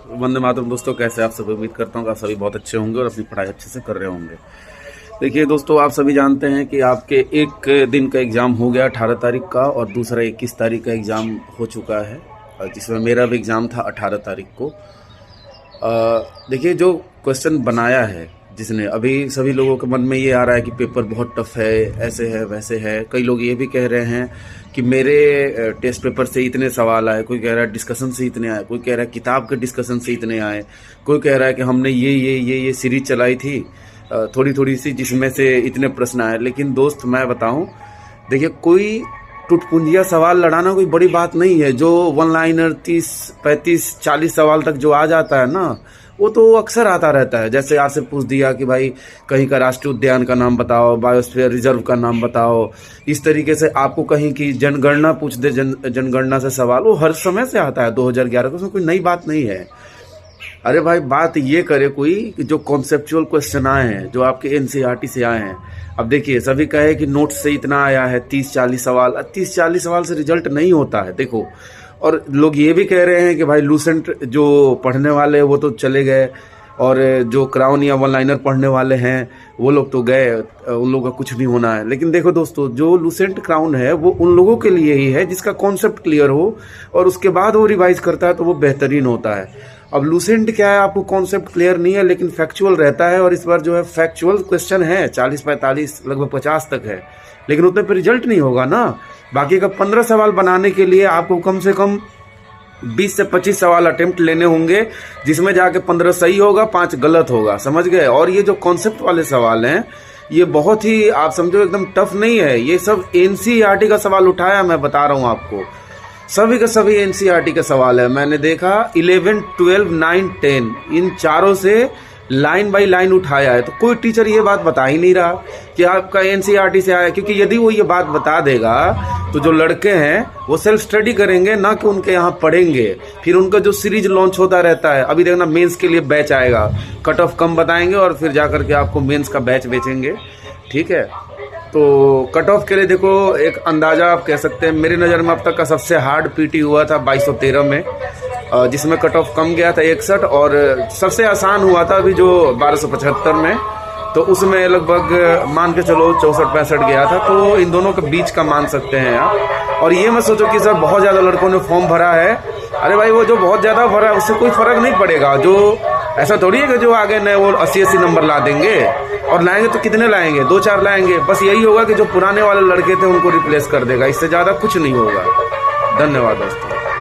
वंदे मातरम दोस्तों, कैसे आप सभी? उम्मीद करता हूँ कि आप सभी बहुत अच्छे होंगे और अपनी पढ़ाई अच्छे से कर रहे होंगे। देखिए दोस्तों, आप सभी जानते हैं कि आपके एक दिन का एग्ज़ाम हो गया 18 तारीख का और दूसरा 21 तारीख का एग्ज़ाम हो चुका है, जिसमें मेरा भी एग्ज़ाम था 18 तारीख को। देखिए, जो क्वेश्चन बनाया है जिसने, अभी सभी लोगों के मन में ये आ रहा है कि पेपर बहुत टफ है, ऐसे है वैसे है। कई लोग ये भी कह रहे हैं कि मेरे टेस्ट पेपर से इतने सवाल आए, कोई कह रहा है डिस्कशन से इतने आए, कोई कह रहा है किताब के डिस्कशन से इतने आए, कोई कह रहा है कि हमने ये सीरीज चलाई थी थोड़ी थोड़ी सी, जिसमें से इतने प्रश्न आए। लेकिन दोस्त, मैं बताऊं, देखिए, कोई टुटपुंजिया सवाल लड़ाना कोई बड़ी बात नहीं है। जो वन लाइनर 30, 35, 40 सवाल तक जो आ जाता है ना, वो तो अक्सर आता रहता है। जैसे आपसे पूछ दिया कि भाई कहीं का राष्ट्रीय उद्यान का नाम बताओ, बायोस्फीयर रिजर्व का नाम बताओ, इस तरीके से आपको कहीं की जनगणना पूछ दे, जनगणना से सवाल, वो हर समय से आता है 2011 का, उसमें कोई नई बात नहीं है। अरे भाई, बात ये करे कोई कि जो कॉन्सेप्चुअल क्वेश्चन आए हैं, जो आपके एनसीईआरटी से आए हैं। अब देखिए, सभी कहे कि नोट्स से इतना आया है, 30-40 सवाल। 30-40 सवाल से रिजल्ट नहीं होता है, देखो। और लोग ये भी कह रहे हैं कि भाई लूसेंट जो पढ़ने वाले हैं वो तो चले गए, और जो क्राउन या वन लाइनर पढ़ने वाले हैं वो लोग तो गए, उन लोगों का कुछ नहीं होना है। लेकिन देखो दोस्तों, जो लूसेंट क्राउन है वो उन लोगों के लिए ही है जिसका कॉन्सेप्ट क्लियर हो और उसके बाद वो रिवाइज करता है, तो वो बेहतरीन होता है। अब लूसेंट क्या है, आपको कॉन्सेप्ट क्लियर नहीं है लेकिन फैक्चुअल रहता है, और इस बार जो है फैक्चुअल क्वेश्चन है 40-45, लगभग 50 तक है, लेकिन उतने पे रिजल्ट नहीं होगा ना। बाकी का 15 सवाल बनाने के लिए आपको कम से कम 20 से 25 सवाल अटेम्प्ट लेने होंगे, जिसमें जाके 15 सही होगा, 5 गलत होगा, समझ गए। और ये जो कॉन्सेप्ट वाले सवाल हैं, ये बहुत ही, आप समझो, एकदम टफ नहीं है। ये सब एनसीईआरटी का सवाल उठाया, मैं बता रहा हूँ आपको, सभी का सभी एनसीईआरटी का सवाल है। मैंने देखा 11, 12, 9, 10 इन चारों से लाइन बाय लाइन उठाया है। तो कोई टीचर ये बात बता ही नहीं रहा कि आपका एनसीईआरटी से आया, क्योंकि यदि वो ये बात बता देगा तो जो लड़के हैं वो सेल्फ स्टडी करेंगे, ना कि उनके यहाँ पढ़ेंगे। फिर उनका जो सीरीज लॉन्च होता रहता है, अभी देखना मेंस के लिए बैच आएगा, कट ऑफ कम बताएंगे और फिर जाकर के आपको मेंस का बैच बेचेंगे, ठीक है। तो कट ऑफ के लिए देखो, एक अंदाज़ा आप कह सकते हैं, मेरी नज़र में अब तक का सबसे हार्ड पीटी हुआ था 2213 में, जिसमें कट ऑफ कम गया था 61, और सबसे आसान हुआ था अभी जो 1275 में, तो उसमें लगभग मान के चलो 64-65 गया था। तो इन दोनों के बीच का मान सकते हैं आप। और ये मत सोचो कि सर बहुत ज़्यादा लड़कों ने फॉर्म भरा है। अरे भाई, वो जो बहुत ज़्यादा भरा है उससे कोई फ़र्क नहीं पड़ेगा। जो ऐसा थोड़ी है कि जो आगे नए वो 80-80 नंबर ला देंगे, और लाएंगे तो कितने लाएंगे, 2-4 लाएंगे। बस यही होगा कि जो पुराने वाले लड़के थे उनको रिप्लेस कर देगा, इससे ज़्यादा कुछ नहीं होगा। धन्यवाद दोस्तों।